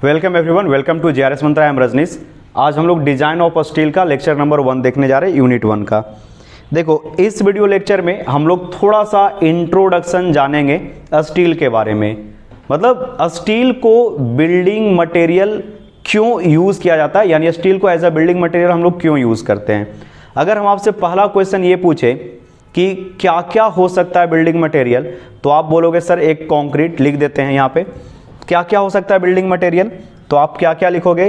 Welcome everyone, welcome to JRS Mantra. I am Rajnish. आज हम लोग डिजाइन ऑफ स्टील का लेक्चर नंबर 1 देखने जा रहे हैं, यूनिट 1 का। देखो, इस वीडियो लेक्चर में हम लोग थोड़ा सा इंट्रोडक्शन जानेंगे स्टील के बारे में। मतलब स्टील को बिल्डिंग मटेरियल क्यों यूज किया जाता है, यानी स्टील को एज अ बिल्डिंग मटेरियल हम लोग क्यों यूज करते हैं। अगर हम आपसे पहला क्वेश्चन ये पूछे कि क्या क्या हो सकता है बिल्डिंग मटेरियल, तो आप बोलोगे सर एक कंक्रीट। लिख देते हैं यहाँ पे क्या क्या हो सकता है बिल्डिंग मटेरियल। तो आप क्या क्या लिखोगे?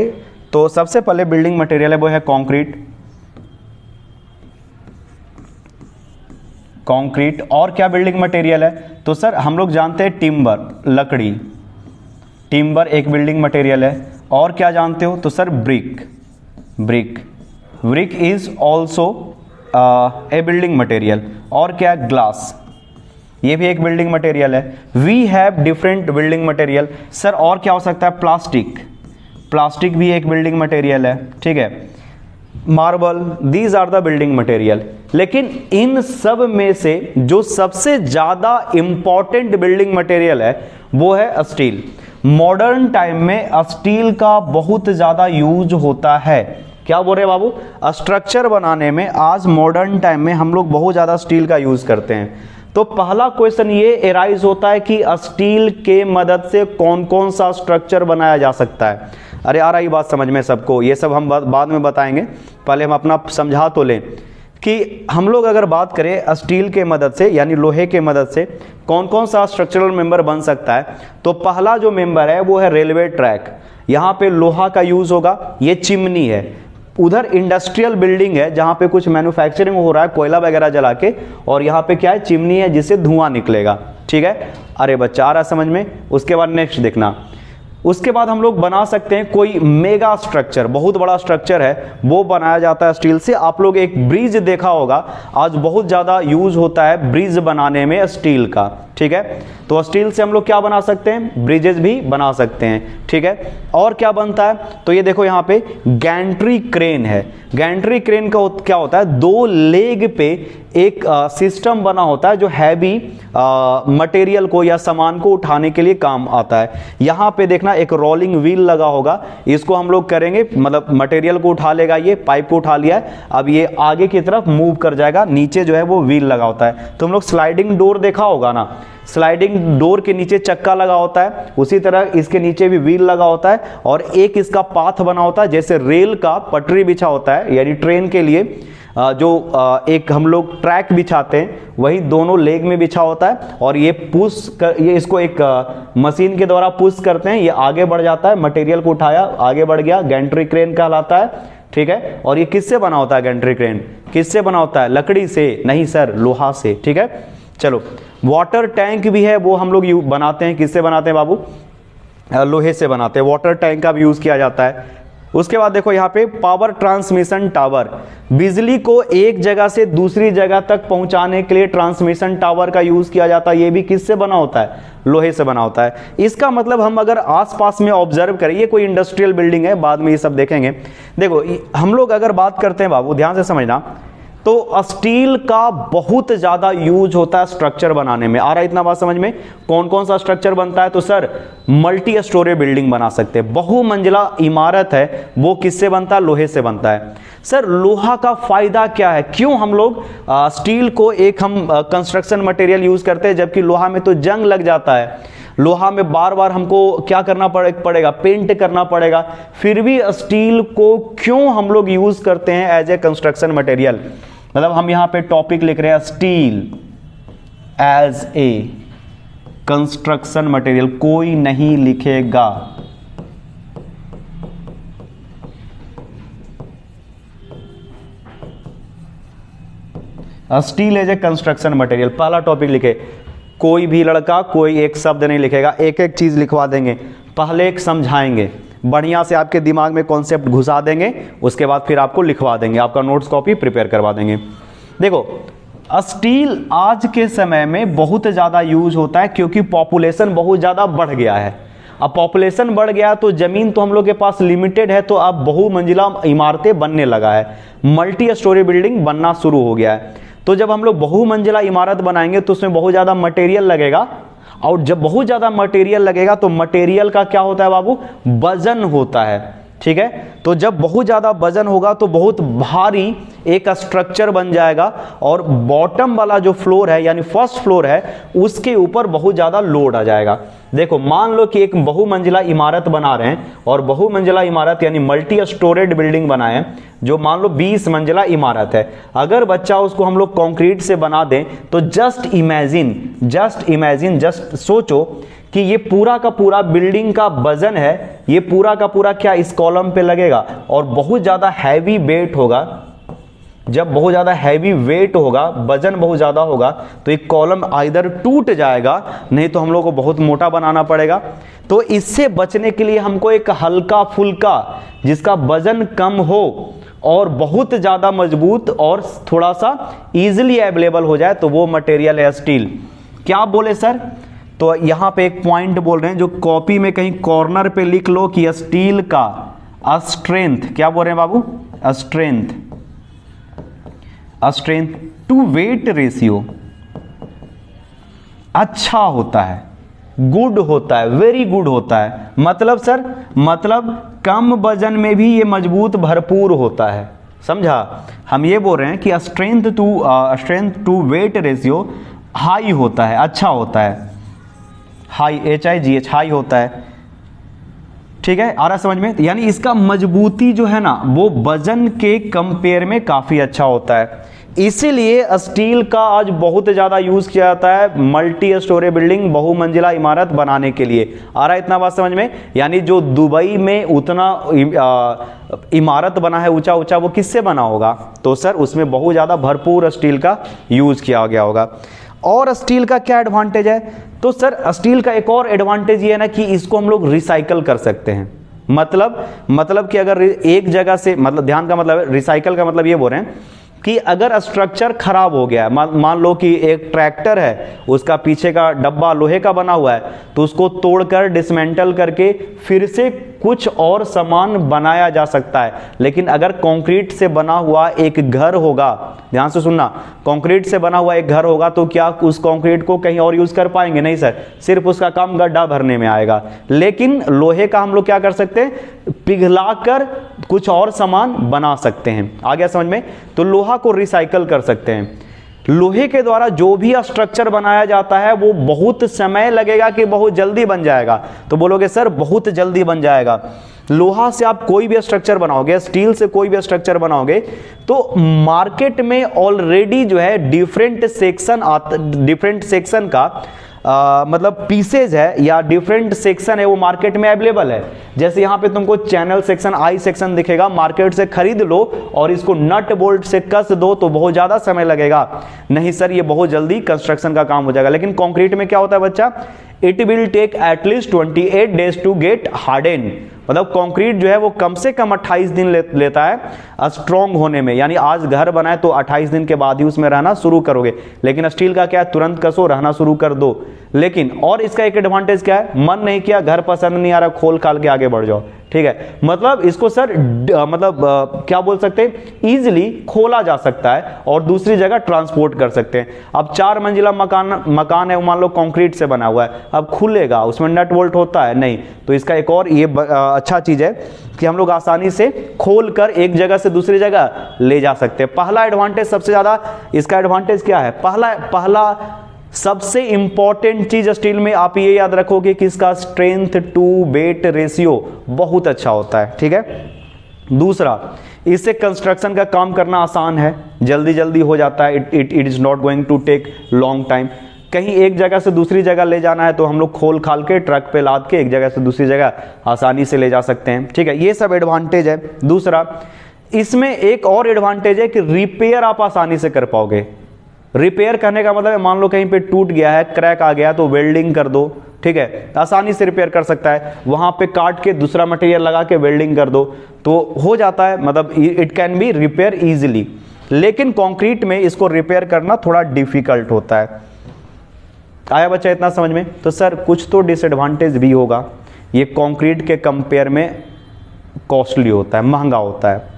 तो सबसे पहले बिल्डिंग मटेरियल है वो है कंक्रीट। कंक्रीट और क्या बिल्डिंग मटेरियल है? तो सर हम लोग जानते हैं टिम्बर, लकड़ी। टिम्बर एक बिल्डिंग मटेरियल है। और क्या जानते हो? तो sir brick. Brick is also a building material. और क्या? ग्लास, ये भी एक बिल्डिंग मटेरियल है। We have different building material. Sir और क्या हो सकता है? प्लास्टिक भी एक बिल्डिंग मटेरियल है, ठीक है। Marble, these are the building material. लेकिन इन सब में से जो सबसे ज्यादा इंपॉर्टेंट बिल्डिंग मटेरियल है वो है स्टील। मॉडर्न टाइम में स्टील का बहुत ज्यादा यूज होता है। क्या बोल रहे बाबू? स्ट्रक्चर बनाने में आज मॉडर्न टाइम में हम लोग बहुत ज्यादा स्टील का यूज करते हैं। तो पहला क्वेश्चन ये एराइज होता है कि स्टील के मदद से कौन कौन सा स्ट्रक्चर बनाया जा सकता है। अरे आ रही बात समझ में सबको? ये सब हम बाद में बताएंगे, पहले हम अपना समझा तो लें कि हम लोग अगर बात करें स्टील के मदद से यानी लोहे के मदद से कौन कौन सा स्ट्रक्चरल मेंबर बन सकता है। तो पहला जो मेंबर है वो है रेलवे ट्रैक। यहां पे लोहा का यूज होगा। ये चिमनी है। उधर इंडस्ट्रियल बिल्डिंग है जहां पे कुछ मैन्युफैक्चरिंग हो रहा है कोयला वगैरह जला के, और यहां पे क्या है? चिमनी है जिससे धुआं निकलेगा, ठीक है। अरे बच्चा आ रहा समझ में? उसके बाद नेक्स्ट देखना, उसके बाद हम लोग बना सकते हैं कोई मेगा स्ट्रक्चर, बहुत बड़ा स्ट्रक्चर है वो बनाया जाता है स्टील से। आप लोग एक ब्रिज देखा होगा, आज बहुत ज्यादा यूज होता है ब्रिज बनाने में स्टील का, ठीक है। तो स्टील से हम लोग क्या बना सकते हैं? ब्रिजेस भी बना सकते हैं, ठीक है। और क्या बनता है? तो ये देखो यहाँ पे गैंट्री क्रेन है। गैंट्री क्रेन का क्या होता है? 2 लेग पे एक सिस्टम बना होता है जो हैवी मटेरियल को या सामान को उठाने के लिए काम आता है। यहाँ पे देखना एक रोलिंग व्हील लगा होगा, इसको हम लोग करेंगे, मतलब मटेरियल को उठा लेगा। ये पाइप को उठा लिया है, अब ये आगे की तरफ मूव कर जाएगा। नीचे जो है वो व्हील लगा होता है। तो हम लोग स्लाइडिंग डोर देखा होगा ना, स्लाइडिंग डोर के नीचे चक्का लगा होता है, उसी तरह इसके नीचे भी व्हील लगा होता है और एक इसका पाथ बना होता है, जैसे रेल का पटरी बिछा होता है, यानी ट्रेन के लिए जो एक हम लोग ट्रैक बिछाते हैं वही दोनों लेग में बिछा होता है। और ये ये इसको एक मशीन के द्वारा पुश करते हैं, ये आगे बढ़ जाता है। मटेरियल को उठाया, आगे बढ़ गया, गैंट्री क्रेन कहलाता है, ठीक है। और ये किससे बना होता है? गैंट्री क्रेन किससे बना होता है? लकड़ी से नहीं सर, लोहा से, ठीक है। चलो, वाटर टैंक भी है, वो हम लोग बनाते हैं। किससे बनाते हैं बाबू? लोहे से बनाते हैं। वाटर टैंक का भी यूज किया जाता है। उसके बाद देखो यहाँ पे पावर ट्रांसमिशन टावर, बिजली को एक जगह से दूसरी जगह तक पहुंचाने के लिए ट्रांसमिशन टावर का यूज किया जाता है। ये भी किससे बना होता है? लोहे से बना होता है। इसका मतलब हम अगर आसपास में ऑब्जर्व करें, ये कोई इंडस्ट्रियल बिल्डिंग है, बाद में ये सब देखेंगे। देखो हम लोग अगर बात करते हैं बाबू, ध्यान से समझना, तो स्टील का बहुत ज्यादा यूज होता है स्ट्रक्चर बनाने में। आ रहा है इतना बात समझ में? कौन कौन सा स्ट्रक्चर बनता है? तो सर मल्टी स्टोरी बिल्डिंग बना सकते हैं। बहुमंजिला इमारत है वो किससे बनता है? लोहे से बनता है। सर लोहा का फायदा क्या है? क्यों हम लोग स्टील को एक हम कंस्ट्रक्शन मटेरियल यूज करते हैं, जबकि लोहा में तो जंग लग जाता है। लोहा में बार बार हमको क्या करना पड़ेगा? पेंट करना पड़ेगा। फिर भी स्टील को क्यों हम लोग यूज करते हैं एज ए कंस्ट्रक्शन मटेरियल? मतलब हम यहां पे टॉपिक लिख रहे हैं steel as a construction material, कोई नहीं लिखेगा। Steel as a construction material, पहला टॉपिक लिखे। कोई भी लड़का कोई एक शब्द नहीं लिखेगा, एक एक चीज लिखवा देंगे। पहले एक समझाएंगे, बढ़िया से आपके दिमाग में कॉन्सेप्ट घुसा देंगे, उसके बाद फिर आपको लिखवा देंगे, आपका नोट्स कॉपी प्रिपेयर करवा देंगे। देखो स्टील आज के समय में बहुत ज़्यादा यूज होता है क्योंकि पॉपुलेशन बहुत ज़्यादा बढ़ गया है। अब पॉपुलेशन बढ़ गया तो ज़मीन तो हम लोग के पास लिमिटेड है, तो अब बहुमंजिला इमारतें बनने लगा है, मल्टी स्टोरी बिल्डिंग बनना शुरू हो गया है। तो जब हम लोग बहुमंजिला इमारत बनाएंगे तो उसमें बहुत ज़्यादा मटेरियल लगेगा और जब बहुत ज़्यादा मटेरियल लगेगा तो मटेरियल का क्या होता है बाबू, वजन होता है, ठीक है। तो जब बहुत ज़्यादा वजन होगा तो बहुत भारी एक स्ट्रक्चर बन जाएगा और बॉटम वाला जो फ्लोर है यानी फर्स्ट फ्लोर है उसके ऊपर बहुत ज़्यादा लोड आ जाएगा। देखो मान लो कि एक बहुमंजिला इमारत बना रहे हैं और बहुमंजिला इमारत यानी मल्टी स्टोरेड बिल्डिंग बनाए हैं जो मान लो 20 मंजिला इमारत है। अगर बच्चा उसको हम लोग कंक्रीट से बना दें तो जस्ट इमेजिन जस्ट सोचो कि ये पूरा का पूरा बिल्डिंग का वजन है, ये पूरा का पूरा क्या इस कॉलम पे लगेगा और बहुत ज़्यादा हैवी वेट होगा। जब बहुत ज़्यादा हैवी वेट होगा, वजन बहुत ज़्यादा होगा तो एक कॉलम आइदर टूट जाएगा नहीं तो हम लोग को बहुत मोटा बनाना पड़ेगा। तो इससे बचने के लिए हमको एक हल्का फुल्का जिसका वजन कम हो और बहुत ज़्यादा मजबूत और थोड़ा सा इजीली अवेलेबल हो जाए तो वो मटेरियल है स्टील। क्या बोले सर? तो यहां पे एक पॉइंट बोल रहे हैं जो कॉपी में कहीं कॉर्नर पे लिख लो कि स्टील का स्ट्रेंथ, क्या बोल रहे हैं बाबू, स्ट्रेंथ टू वेट रेशियो अच्छा होता है, गुड होता है, वेरी गुड होता है। मतलब सर, मतलब कम वजन में भी ये मजबूत भरपूर होता है, समझा। हम ये बोल रहे हैं कि strength to weight ratio high होता है, अच्छा होता है, हाई HIGH हाई होता है, ठीक है। आ रहा समझ में? यानी इसका मजबूती जो है ना वो वजन के कंपेयर में काफी अच्छा होता है। इसीलिए स्टील का आज बहुत ज्यादा यूज किया जाता है मल्टी स्टोरी बिल्डिंग, बहुमंजिला इमारत बनाने के लिए। आ रहा है इतना बात समझ में? यानी जो दुबई में उतना इमारत बना है ऊंचा ऊंचा वो किससे बना होगा? तो सर उसमें बहुत ज्यादा भरपूर स्टील का यूज किया गया होगा। और स्टील का क्या एडवांटेज है? तो सर स्टील का एक और एडवांटेज ये है ना कि इसको हम लोग रिसाइकल कर सकते हैं। मतलब कि अगर एक जगह से, मतलब ध्यान का मतलब रिसाइकल का मतलब ये बोल रहे हैं कि अगर स्ट्रक्चर खराब हो गया, मान लो कि एक ट्रैक्टर है उसका पीछे का डब्बा लोहे का बना हुआ है तो उसको तोड़कर डिसमेंटल करके फिर से कुछ और सामान बनाया जा सकता है। लेकिन अगर कंक्रीट से बना हुआ एक घर होगा, ध्यान से सुनना, कंक्रीट से बना हुआ एक घर होगा तो क्या उस कंक्रीट को कहीं और यूज कर पाएंगे? नहीं सर, सिर्फ उसका काम गड्ढा भरने में आएगा। लेकिन लोहे का हम लोग क्या कर सकते हैं, पिघलाकर कुछ और सामान बना सकते हैं। आ गया समझ में? तो लोहा को रिसाइकल कर सकते हैं। लोहे के द्वारा जो भी स्ट्रक्चर बनाया जाता है वो बहुत समय लगेगा कि बहुत जल्दी बन जाएगा? तो बोलोगे सर बहुत जल्दी बन जाएगा। लोहा से आप कोई भी स्ट्रक्चर बनाओगे, स्टील से कोई भी स्ट्रक्चर बनाओगे तो मार्केट में ऑलरेडी जो है डिफरेंट सेक्शन का मतलब पीसेज है या डिफरेंट सेक्शन है वो मार्केट में अवेलेबल है। जैसे यहाँ पे तुमको चैनल सेक्शन, आई सेक्शन दिखेगा, मार्केट से खरीद लो और इसको नट बोल्ट से कस दो तो बहुत ज्यादा समय लगेगा। नहीं सर, ये बहुत जल्दी कंस्ट्रक्शन का काम हो जाएगा। लेकिन कंक्रीट में क्या होता है बच्चा, it will take at least 28 days to get harden. मतलब कंक्रीट जो है वो कम से कम 28 दिन लेता है स्ट्रॉन्ग होने में। यानी आज घर बनाए तो 28 दिन के बाद ही उसमें रहना शुरू करोगे। लेकिन स्टील का क्या है, तुरंत कसो, रहना शुरू कर दो। लेकिन और इसका एक एडवांटेज क्या है, मन नहीं किया, घर पसंद नहीं आ रहा, खोल खाल के आगे बढ़ जाओ, ठीक है। मतलब इसको सर क्या बोल सकते हैं, इजिली खोला जा सकता है और दूसरी जगह ट्रांसपोर्ट कर सकते हैं। अब 4 मंजिला मकान है, मान लो कंक्रीट से बना हुआ है, अब खुलेगा, उसमें नट बोल्ट होता है नहीं, तो इसका एक और ये अच्छा चीज है कि हम लोग आसानी से खोल कर एक जगह से दूसरी जगह ले जा सकते हैं। पहला एडवांटेज, सबसे ज्यादा इसका एडवांटेज क्या है, पहला सबसे इंपॉर्टेंट चीज स्टील में आप ये याद रखोगे कि इसका स्ट्रेंथ टू वेट रेशियो बहुत अच्छा होता है, ठीक है। दूसरा, इससे कंस्ट्रक्शन का काम करना आसान है, जल्दी जल्दी हो जाता है। It is not going to take long time. कहीं एक जगह से दूसरी जगह ले जाना है तो हम लोग खोल खाल के ट्रक पे लाद के एक जगह से दूसरी जगह आसानी से ले जा सकते हैं, ठीक है। ये सब एडवांटेज है। दूसरा, इसमें एक और एडवांटेज है कि रिपेयर आप आसानी से कर पाओगे। रिपेयर करने का मतलब है, मान लो कहीं पे टूट गया है, क्रैक आ गया तो वेल्डिंग कर दो, ठीक है, आसानी से रिपेयर कर सकता है। वहां पे काट के दूसरा मटेरियल लगा के वेल्डिंग कर दो तो हो जाता है, मतलब it can be repair easily. लेकिन कंक्रीट में इसको रिपेयर करना थोड़ा डिफिकल्ट होता है। आया बच्चा इतना समझ में? तो सर कुछ तो डिसएडवांटेज भी होगा, ये कंक्रीट के कंपेयर में कॉस्टली होता है, महंगा होता है,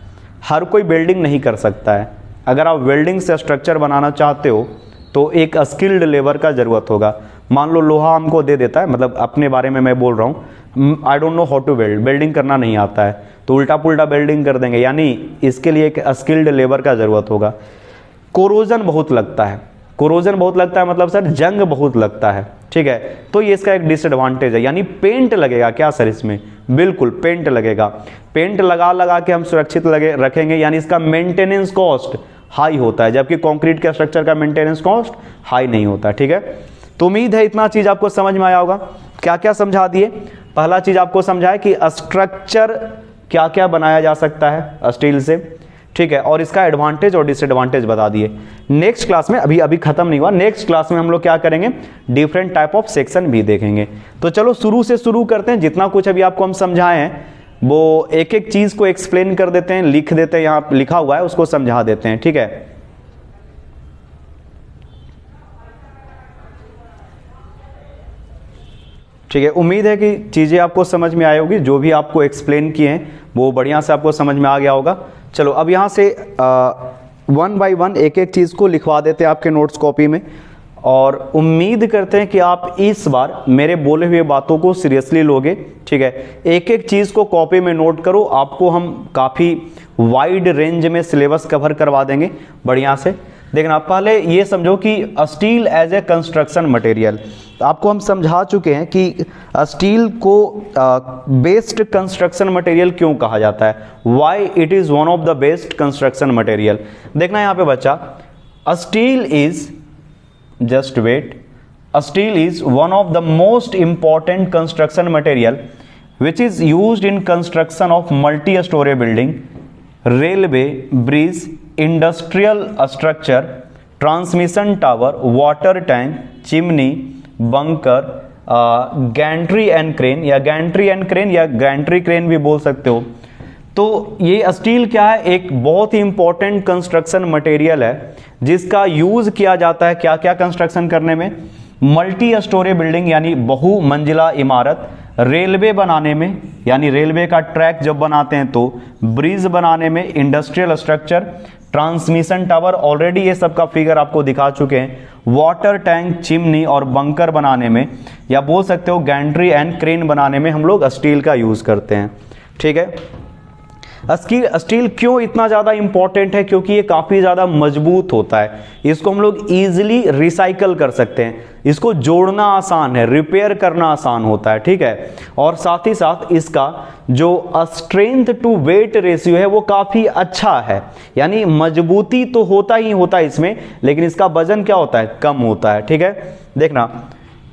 हर कोई वेल्डिंग नहीं कर सकता है। अगर आप वेल्डिंग से स्ट्रक्चर बनाना चाहते हो तो एक स्किल्ड लेबर का जरूरत होगा। मान लो लोहा हमको दे देता है, मतलब अपने बारे में मैं बोल रहा हूँ, I don't know how to build, building करना नहीं आता है, तो उल्टा पुल्टा बिल्डिंग कर देंगे, यानी इसके लिए एक स्किल्ड लेबर का ज़रूरत होगा। कोरोजन बहुत लगता है, कोरोजन बहुत लगता है मतलब सर जंग बहुत लगता है, ठीक है, तो ये इसका एक डिसएडवांटेज है। यानी पेंट लगेगा क्या सर इसमें? बिल्कुल पेंट लगेगा, पेंट लगा लगा के हम सुरक्षित लगे रखेंगे, यानी इसका मेंटेनेंस कॉस्ट हाई होता है, जबकि कंक्रीट के स्ट्रक्चर का मेंटेनेंस कॉस्ट हाई नहीं होता, ठीक है। तो उम्मीद है इतना चीज आपको समझ में आया होगा। क्या क्या समझा दिए? पहला चीज आपको समझा है कि स्ट्रक्चर क्या क्या बनाया जा सकता है स्टील से, ठीक है, और इसका एडवांटेज और डिसएडवांटेज बता दिए। नेक्स्ट क्लास में, अभी खत्म नहीं हुआ, नेक्स्ट क्लास में हम लोग क्या करेंगे, डिफरेंट टाइप ऑफ सेक्शन भी देखेंगे। तो चलो शुरू से शुरू करते हैं, जितना कुछ अभी आपको हम समझाए हैं वो एक एक चीज को एक्सप्लेन कर देते हैं, लिख देते हैं, यहां लिखा हुआ है उसको समझा देते हैं, ठीक है। ठीक है, उम्मीद है कि चीजें आपको समझ में आई होगी, जो भी आपको एक्सप्लेन किए हैं वो बढ़िया से आपको समझ में आ गया होगा। चलो अब यहाँ से वन बाय वन एक एक चीज़ को लिखवा देते हैं आपके नोट्स कॉपी में, और उम्मीद करते हैं कि आप इस बार मेरे बोले हुए बातों को सीरियसली लोगे, ठीक है। एक एक चीज़ को कॉपी में नोट करो, आपको हम काफ़ी वाइड रेंज में सिलेबस कवर करवा देंगे बढ़िया से। देखना, पहले ये समझो कि steel as a construction material, आपको हम समझा चुके हैं कि स्टील को बेस्ट कंस्ट्रक्शन मटेरियल क्यों कहा जाता है, why it is one of the best construction material. देखना यहाँ पे बच्चा, steel is, just wait, steel is one of the most important construction material which is used in construction of multi storey building, railway, bridge, industrial structure, transmission tower, water tank, chimney, bunker, gantry and crane, या gantry and crane या gantry crane भी बोल सकते हो। तो ये steel क्या है, एक बहुत ही इंपॉर्टेंट कंस्ट्रक्शन मटेरियल है जिसका यूज किया जाता है क्या क्या कंस्ट्रक्शन करने में, मल्टी स्टोरी बिल्डिंग यानी बहु मंजिला इमारत, रेलवे बनाने में यानी रेलवे का ट्रैक जब बनाते हैं तो, ब्रिज बनाने में, industrial structure, transmission tower, already ये सब का फिगर आपको दिखा चुके हैं, वाटर टैंक, चिमनी और बंकर बनाने में, या बोल सकते हो गैंट्री एंड क्रेन बनाने में हम लोग स्टील का यूज करते हैं, ठीक है। स्टील क्यों इतना ज़्यादा इंपॉर्टेंट है, क्योंकि ये काफ़ी ज़्यादा मजबूत होता है, इसको हम लोग इजीली रिसाइकल कर सकते हैं, इसको जोड़ना आसान है, रिपेयर करना आसान होता है, ठीक है। और साथ ही साथ इसका जो स्ट्रेंथ टू वेट रेशियो है वो काफ़ी अच्छा है, यानी मजबूती तो होता ही होता है इसमें, लेकिन इसका वजन क्या होता है, कम होता है, ठीक है। देखना,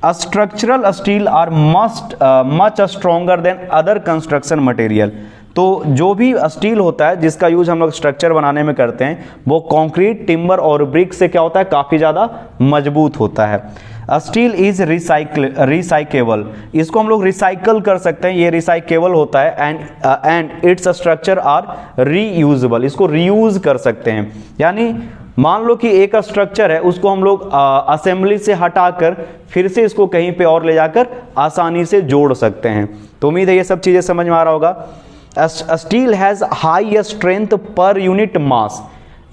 structural steel are much stronger than other construction material. तो जो भी स्टील होता है जिसका यूज हम लोग स्ट्रक्चर बनाने में करते हैं वो कंक्रीट, टिम्बर और ब्रिक से क्या होता है, काफ़ी ज़्यादा मजबूत होता है। स्टील इज रिसाइकेबल, इसको हम लोग रिसाइकल कर सकते हैं, ये रिसाइकेबल होता है, and its structure are reusable, इसको रीयूज कर सकते हैं। यानी मान लो कि एक स्ट्रक्चर है उसको हम लोग असेंबली से हटाकर फिर से इसको कहीं पे और ले जाकर आसानी से जोड़ सकते हैं। तो उम्मीद है ये सब चीज़ें समझ में आ रहा होगा। Steel has high strength per unit mass,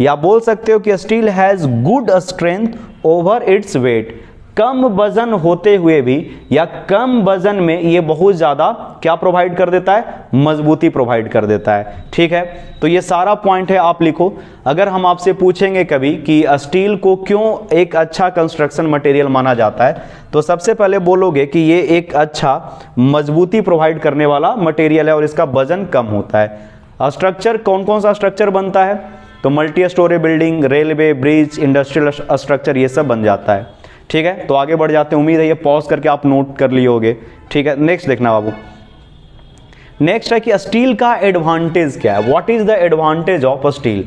या बोल सकते हो कि steel has good strength over its weight, कम वजन होते हुए भी या कम वजन में ये बहुत ज़्यादा क्या प्रोवाइड कर देता है, मजबूती प्रोवाइड कर देता है, ठीक है। तो ये सारा पॉइंट है, आप लिखो। अगर हम आपसे पूछेंगे कभी कि स्टील को क्यों एक अच्छा कंस्ट्रक्शन मटेरियल माना जाता है, तो सबसे पहले बोलोगे कि ये एक अच्छा मजबूती प्रोवाइड करने वाला मटेरियल है और इसका वजन कम होता है। स्ट्रक्चर, कौन कौन सा स्ट्रक्चर बनता है, तो multi storey building, railway, bridge, industrial structure, ये सब बन जाता है, ठीक है। तो आगे बढ़ जाते हैं, उम्मीद है ये पॉज करके आप नोट कर लिए होगे, ठीक है। नेक्स्ट देखना बाबू, नेक्स्ट है कि स्टील का एडवांटेज क्या है, what is the advantage of steel.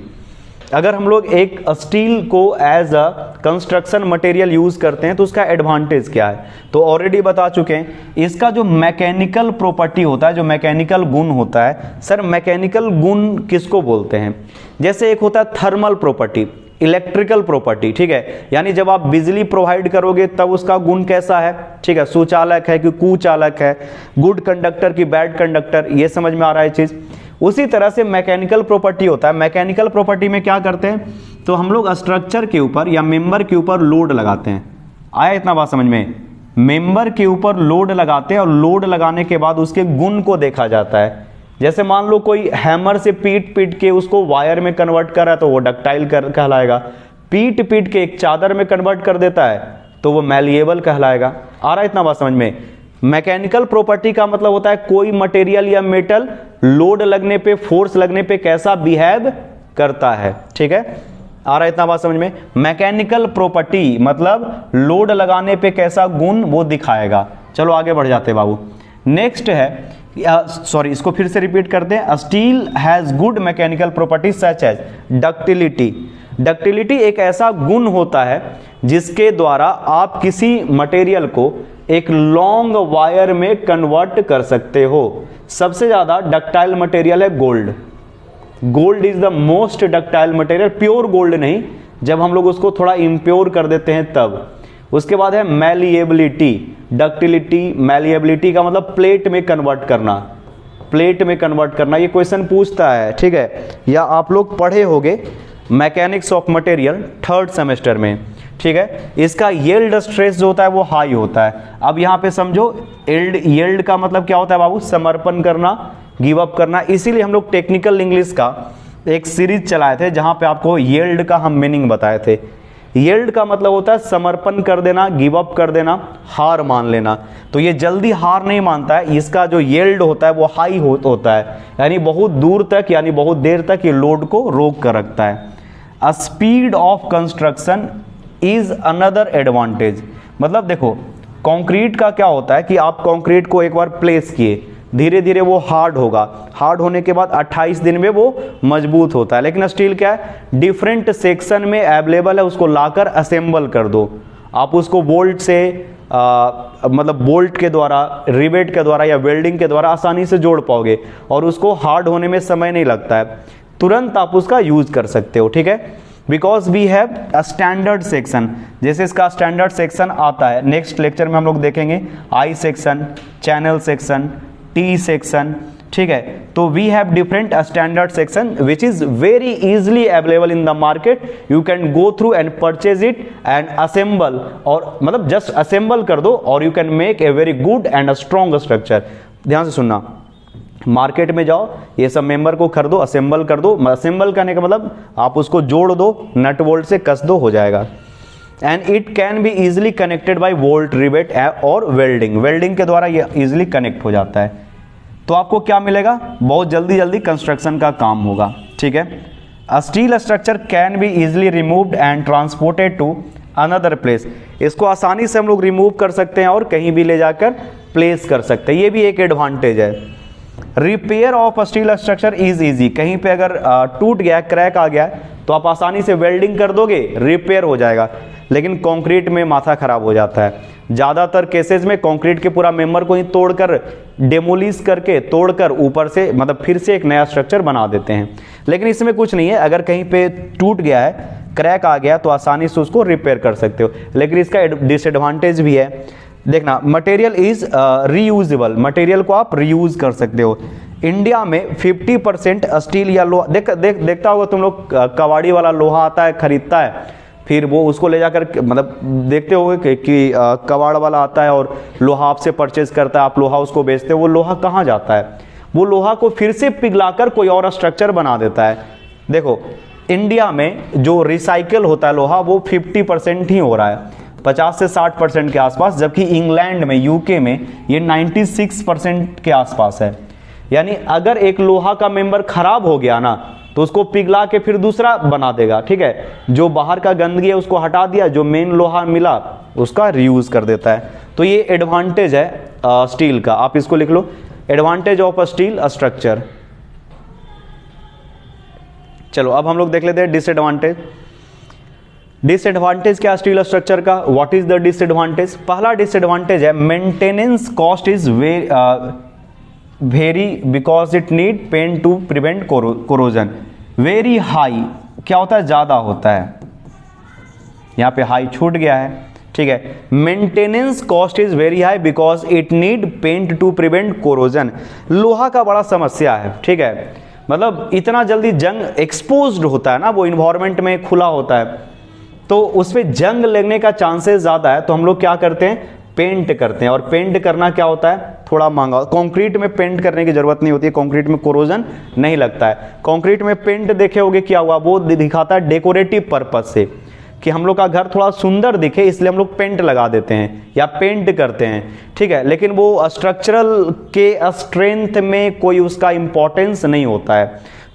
अगर हम लोग एक स्टील को as a construction material use करते हैं तो उसका एडवांटेज क्या है, तो ऑलरेडी बता चुके हैं। इसका जो मैकेनिकल प्रॉपर्टी होता है, जो मैकेनिकल गुण होता है, सर मैकेनिकल गुण किसको बोलते हैं, जैसे एक होता है थर्मल प्रॉपर्टी, इलेक्ट्रिकल प्रॉपर्टी, ठीक है, यानी जब आप बिजली प्रोवाइड करोगे तब उसका गुण कैसा है, ठीक है, सुचालक है कि कुचालक है, गुड कंडक्टर की बैड कंडक्टर, ये समझ में आ रहा है चीज। उसी तरह से मैकेनिकल प्रॉपर्टी होता है। मैकेनिकल प्रॉपर्टी में क्या करते हैं, तो हम लोग स्ट्रक्चर के ऊपर या मेंबर के ऊपर लोड लगाते हैं। आया इतना बात समझ में, मेंबर के ऊपर लोड लगाते हैं और लोड लगाने के बाद उसके गुण को देखा जाता है। जैसे मान लो कोई हैमर से पीट पीट के उसको वायर में कन्वर्ट कर रहा है तो वो डक्टाइल कहलाएगा। पीट पीट के एक चादर में कन्वर्ट कर देता है तो वो मैलिएबल कहलाएगा। आ रहा है इतना बात समझ में? मैकेनिकल प्रॉपर्टी का मतलब होता है कोई मटेरियल या मेटल लोड लगने पे, फोर्स लगने पे कैसा बिहेव करता है। ठीक है, आ रहा है इतना बात समझ में? मैकेनिकल प्रॉपर्टी मतलब लोड लगाने पे कैसा गुण वो दिखाएगा। चलो आगे बढ़ जाते हैं बाबू। नेक्स्ट है, सॉरी इसको फिर से रिपीट करते हैं। Steel has good mechanical properties such as ductility. Ductility एक ऐसा गुण होता है जिसके द्वारा आप किसी मटेरियल को एक लॉन्ग वायर में कन्वर्ट कर सकते हो। सबसे ज्यादा डक्टाइल मटेरियल है gold. Gold is the most ductile material, pure gold नहीं, जब हम लोग उसको थोड़ा इम्प्योर कर देते हैं तब। उसके बाद है मैलिएबिलिटी। डक्टिलिटी, मैलिएबिलिटी का मतलब प्लेट में कन्वर्ट करना, प्लेट में कन्वर्ट करना। ये क्वेश्चन पूछता है, ठीक है, या आप लोग पढ़े होंगे mechanics of material 3rd semester में। ठीक है, इसका यील्ड स्ट्रेस जो होता है वो हाई होता है। अब यहाँ पे समझो यील्ड का मतलब क्या होता है बाबू? समर्पण करना, गिव अप करना। इसीलिए हम लोग टेक्निकल इंग्लिश का एक सीरीज चलाए थे जहां पे आपको यील्ड का हम मीनिंग बताए थे। यील्ड का मतलब होता है समर्पण कर देना, गिव अप कर देना, हार मान लेना। तो ये जल्दी हार नहीं मानता है, इसका जो यील्ड होता है वो हाई होता है, यानी बहुत दूर तक, यानी बहुत देर तक ये लोड को रोक कर रखता है। A speed of construction is another advantage. मतलब देखो कंक्रीट का क्या होता है कि आप कंक्रीट को एक बार प्लेस किए, धीरे धीरे वो हार्ड होगा, हार्ड होने के बाद 28 दिन में वो मजबूत होता है। लेकिन स्टील क्या है? डिफरेंट सेक्शन में अवेलेबल है, उसको लाकर असेंबल कर दो। आप उसको बोल्ट से मतलब बोल्ट के द्वारा, रिवेट के द्वारा या वेल्डिंग के द्वारा आसानी से जोड़ पाओगे और उसको हार्ड होने में समय नहीं लगता है, तुरंत आप उसका यूज कर सकते हो। ठीक है, because we have a standard section. जैसे इसका स्टैंडर्ड सेक्शन आता है, नेक्स्ट लेक्चर में हम लोग देखेंगे I section, channel section, T section. ठीक है, तो we have different standard section which is very easily available in the market. You can go through and purchase it and assemble, और मतलब जस्ट असेंबल कर दो और you can make a very good and a strong structure. ध्यान से सुनना, market में जाओ, ये सब मेंबर को खरीदो, असेंबल कर दो। असेंबल करने का मतलब आप उसको जोड़ दो, नट बोल्ट से कस दो, हो जाएगा। And it can be easily connected by volt, rivet और वेल्डिंग। वेल्डिंग के द्वारा ये इजिली कनेक्ट हो जाता है। तो आपको क्या मिलेगा? बहुत जल्दी जल्दी कंस्ट्रक्शन का काम होगा। ठीक है, a steel structure can be easily removed and transported to another place. इसको आसानी से हम लोग रिमूव कर सकते हैं और कहीं भी ले जाकर प्लेस कर सकते हैं, ये भी एक एडवांटेज है। Repair of steel structure is easy. कहीं पे अगर टूट गया, क्रैक आ गया, तो आप आसानी से वेल्डिंग कर दोगे, रिपेयर हो जाएगा। लेकिन कंक्रीट में माथा खराब हो जाता है। ज़्यादातर केसेस में कंक्रीट के पूरा मेंबर को ही तोड़कर, डेमोलिश करके, तोड़कर ऊपर से मतलब फिर से एक नया स्ट्रक्चर बना देते हैं। लेकिन इसमें कुछ नहीं है, अगर कहीं पे टूट गया है, क्रैक आ गया, तो आसानी से उसको रिपेयर कर सकते हो। लेकिन इसका डिसएडवांटेज भी है। देखना, मटेरियल इज रीयूजेबल। मटेरियल को आप रीयूज कर सकते हो। इंडिया में 50% स्टील या लोहा, देखता होगा तुम लोग, कबाड़ी वाला लोहा आता है, खरीदता है, फिर वो उसको ले जाकर, मतलब देखते होगे कि कबाड़ वाला आता है और लोहा आपसे परचेज करता है, आप लोहा उसको बेचते हो। वो लोहा कहाँ जाता है? वो लोहा को फिर से पिघलाकर कोई और स्ट्रक्चर बना देता है। देखो इंडिया में जो रिसाइकिल होता है लोहा, वो 50% ही हो रहा है, 50 से 60% के आसपास, जबकि इंग्लैंड में, यूके में ये 96% के आसपास है। यानी अगर एक लोहा का मेंबर खराब हो गया ना, तो उसको पिघला के फिर दूसरा बना देगा। ठीक है, जो बाहर का गंदगी है उसको हटा दिया, जो मेन लोहा मिला उसका रीयूज कर देता है। तो ये एडवांटेज है स्टील का, आप इसको लिख लो, एडवांटेज ऑफ स्टील स्ट्रक्चर। चलो अब हम लोग देख लेते हैं डिसएडवांटेज। डिसएडवांटेज क्या स्टील स्ट्रक्चर का? What is the disadvantage? पहला डिसएडवांटेज है maintenance cost is very because it need paint to prevent corrosion. Very high क्या होता है? ज्यादा होता है। यहां पे हाई छूट गया है। ठीक है, maintenance cost is very high because it need paint to prevent corrosion. लोहा का बड़ा समस्या है। ठीक है, मतलब इतना जल्दी जंग एक्सपोज्ड होता है ना, वो इन्वायरमेंट में खुला होता है, तो उसमें जंग लगने का चांसेस ज्यादा है। तो हम लोग क्या करते हैं? पेंट करते हैं, और पेंट करना क्या होता है, थोड़ा महंगा। कंक्रीट में पेंट करने की जरूरत नहीं होती है, कंक्रीट में कोरोजन नहीं लगता है। कंक्रीट में पेंट देखे होगे क्या हुआ, वो दिखाता है डेकोरेटिव पर्पस से, कि हम लोग का घर थोड़ा सुंदर दिखे इसलिए हम लोग पेंट लगा देते हैं या पेंट करते हैं, ठीक है। लेकिन वो स्ट्रक्चरल के स्ट्रेंथ में कोई उसका इंपॉर्टेंस नहीं होता है।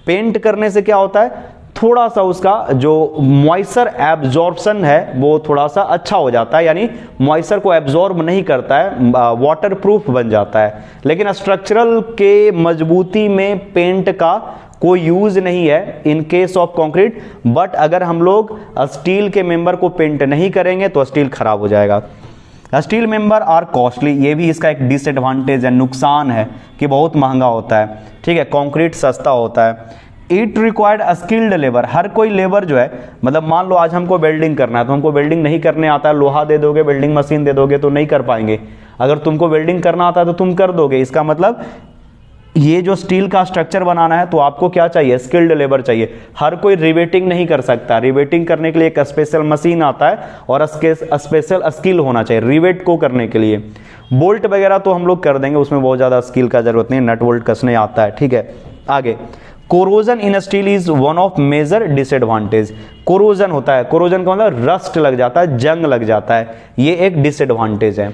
पेंट करने से क्या होता है, थोड़ा सा उसका जो मॉइस्चर एब्जॉर्प्शन है वो थोड़ा सा अच्छा हो जाता है, यानी मॉइस्चर को एब्जॉर्ब नहीं करता है, वाटर प्रूफ बन जाता है। लेकिन स्ट्रक्चरल के मजबूती में पेंट का कोई यूज नहीं है in case of concrete. But अगर हम लोग स्टील के मेंबर को पेंट नहीं करेंगे तो स्टील खराब हो जाएगा। स्टील मेंबर आर कॉस्टली, ये भी इसका एक डिसएडवांटेज है, नुकसान है कि बहुत महंगा होता है, ठीक है। कंक्रीट सस्ता होता है। इट रिक्वायर्ड स्किल्ड लेबर, हर कोई लेबर जो है, मतलब मान लो आज हमको वेल्डिंग करना है तो हमको वेल्डिंग नहीं करने आता है, लोहा दे दोगे, वेल्डिंग मशीन दे दोगे तो नहीं कर पाएंगे। अगर तुमको वेल्डिंग करना आता है तो तुम कर दोगे। इसका मतलब ये जो स्टील का स्ट्रक्चर बनाना है तो आपको क्या चाहिए, स्किल्ड लेबर चाहिए। हर कोई रिवेटिंग नहीं कर सकता, रिवेटिंग करने के लिए एक स्पेशल मशीन आता है और स्पेशल स्किल होना चाहिए रिवेट को करने के लिए। बोल्ट वगैरह तो हम लोग कर देंगे, उसमें बहुत ज़्यादा स्किल का जरूरत नहीं, नट बोल्ट कसने आता है, ठीक है। आगे, corrosion in steel is one of major disadvantage. Corrosion होता है, कोरोजन का मतलब रस्ट लग जाता है, जंग लग जाता है, ये एक डिसएडवांटेज है।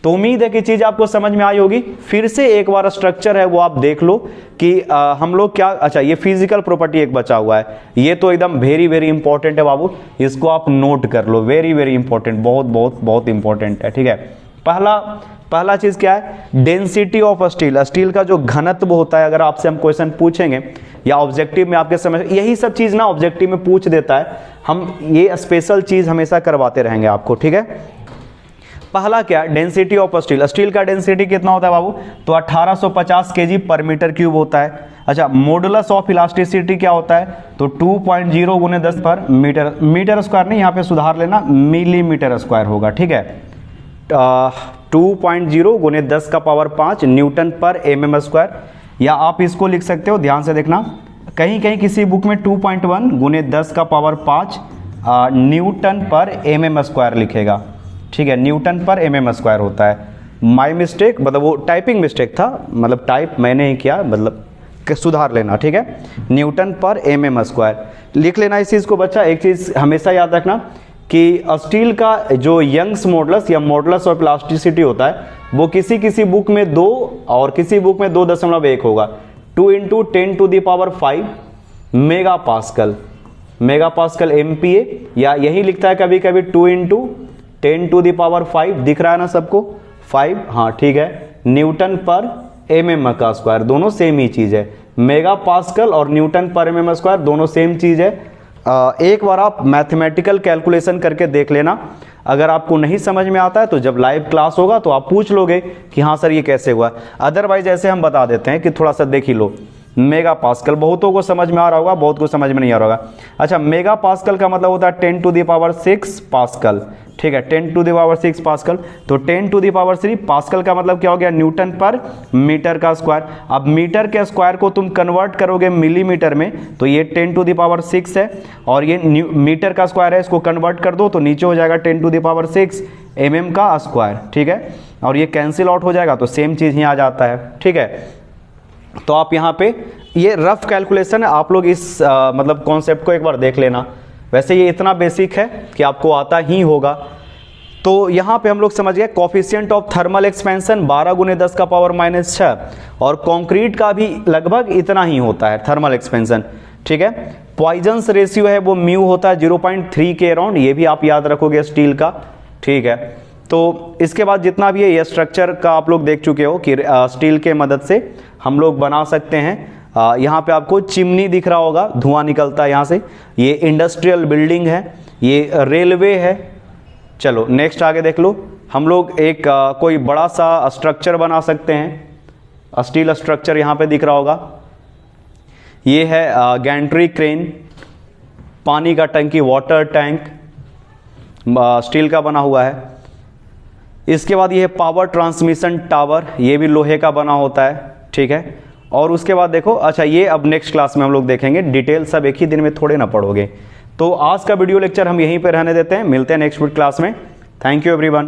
तो उम्मीद है कि चीज आपको समझ में आई होगी। फिर से एक बार स्ट्रक्चर है वो आप देख लो कि हम लोग क्या, अच्छा ये फिजिकल प्रॉपर्टी एक बचा हुआ है, ये तो एकदम वेरी वेरी इंपॉर्टेंट है बाबू, इसको आप नोट कर लो, वेरी वेरी इंपॉर्टेंट, बहुत बहुत बहुत इंपॉर्टेंट है, ठीक है। पहला चीज क्या है, डेंसिटी ऑफ स्टील। स्टील का जो घनत्व होता है, अगर आपसे हम क्वेश्चन पूछेंगे या ऑब्जेक्टिव में आपके समझ, यही सब चीज ना ऑब्जेक्टिव में पूछ देता है, हम ये स्पेशल चीज हमेशा करवाते रहेंगे आपको, ठीक है। पहला क्या, डेंसिटी ऑफ स्टील। स्टील का डेंसिटी कितना होता है बाबू, तो 1850 केजी पर मीटर क्यूब होता है। अच्छा, मॉडुलस ऑफ इलास्टिसिटी क्या होता है, तो 2.0 गुने 10 पर मीटर, मीटर स्क्वायर नहीं, यहाँ पे सुधार लेना, मिलीमीटर स्क्वायर होगा, ठीक है। 2.0 गुने 10 का पावर 5 न्यूटन पर mm स्क्वायर, या आप इसको लिख सकते हो, ध्यान से देखना, कहीं कहीं किसी बुक में 2.1 गुने 10 का पावर 5 न्यूटन पर mm स्क्वायर लिखेगा, ठीक है, न्यूटन पर mm स्क्वायर होता है। माई मिस्टेक, मतलब वो टाइपिंग मिस्टेक था, मतलब टाइप मैंने ही किया, मतलब सुधार लेना, ठीक है। न्यूटन पर mm स्क्वायर लिख लेना इस चीज़ को बच्चा। एक चीज़ हमेशा याद रखना कि स्टील का जो यंग्स मॉडुलस या मॉडुलस ऑफ इलास्टिसिटी होता है वो किसी बुक में 2 और किसी बुक में 2.1 होगा। 2 × 10⁵ mega pascal, mega pascal MPa, या यही लिखता है कभी कभी 2 × 10⁵ दिख रहा है ना सबको, 5, हाँ ठीक है, न्यूटन पर mm का स्क्वायर, दोनों सेम ही चीज है। मेगा पास्कल और न्यूटन पर mm स्क्वायर दोनों सेम चीज है। एक बार आप मैथमेटिकल कैलकुलेशन करके देख लेना, अगर आपको नहीं समझ में आता है तो जब लाइव क्लास होगा तो आप पूछ लोगे कि हाँ सर ये कैसे हुआ। अदरवाइज ऐसे हम बता देते हैं कि थोड़ा सा देख ही लो। मेगा पास्कल बहुतों को समझ में आ रहा होगा, बहुत को समझ में नहीं आ रहा होगा। अच्छा, मेगा पास्कल का मतलब होता है 10⁶ पास्कल, ठीक है, 10⁶ पास्कल। तो 10⁻³ पास्कल का मतलब क्या हो गया, न्यूटन पर मीटर का स्क्वायर। अब मीटर के स्क्वायर को तुम कन्वर्ट करोगे मिलीमीटर में तो ये 10⁶ है, और ये मीटर का स्क्वायर है, इसको कन्वर्ट कर दो तो नीचे हो जाएगा 10⁶ mm का स्क्वायर, ठीक है, और ये कैंसिल आउट हो जाएगा तो सेम चीज़ ही आ जाता है, ठीक है। तो आप यहाँ पे ये रफ कैलकुलेशन है, आप लोग इस मतलब कॉन्सेप्ट को एक बार देख लेना। वैसे ये इतना बेसिक है कि आपको आता ही होगा। तो यहाँ पे हम लोग समझ गए कोफिशिएंट ऑफ थर्मल एक्सपेंशन 12 × 10 का पावर -6, और कंक्रीट का भी लगभग इतना ही होता है थर्मल एक्सपेंशन, ठीक है। पॉइजन्स रेशियो है वो म्यू होता है 0.3 के अराउंड, ये भी आप याद रखोगे स्टील का, ठीक है। तो इसके बाद जितना भी है ये स्ट्रक्चर का आप लोग देख चुके हो कि स्टील के मदद से हम लोग बना सकते हैं। यहाँ पे आपको चिमनी दिख रहा होगा, धुआं निकलता है यहाँ से, ये इंडस्ट्रियल बिल्डिंग है, ये रेलवे है। चलो नेक्स्ट आगे देख लो, हम लोग एक कोई बड़ा सा स्ट्रक्चर बना सकते हैं। स्टील स्ट्रक्चर यहाँ पे दिख रहा होगा, ये है गैंट्री क्रेन, पानी का टंकी, वाटर टैंक स्टील का बना हुआ है। इसके बाद ये है पावर ट्रांसमिशन टावर, ये भी लोहे का बना होता है, ठीक है। और उसके बाद देखो, अच्छा ये अब नेक्स्ट क्लास में हम लोग देखेंगे, डिटेल सब एक ही दिन में थोड़े ना पढ़ोगे। तो आज का वीडियो लेक्चर हम यहीं पे रहने देते हैं, मिलते हैं नेक्स्ट क्लास में। Thank you everyone.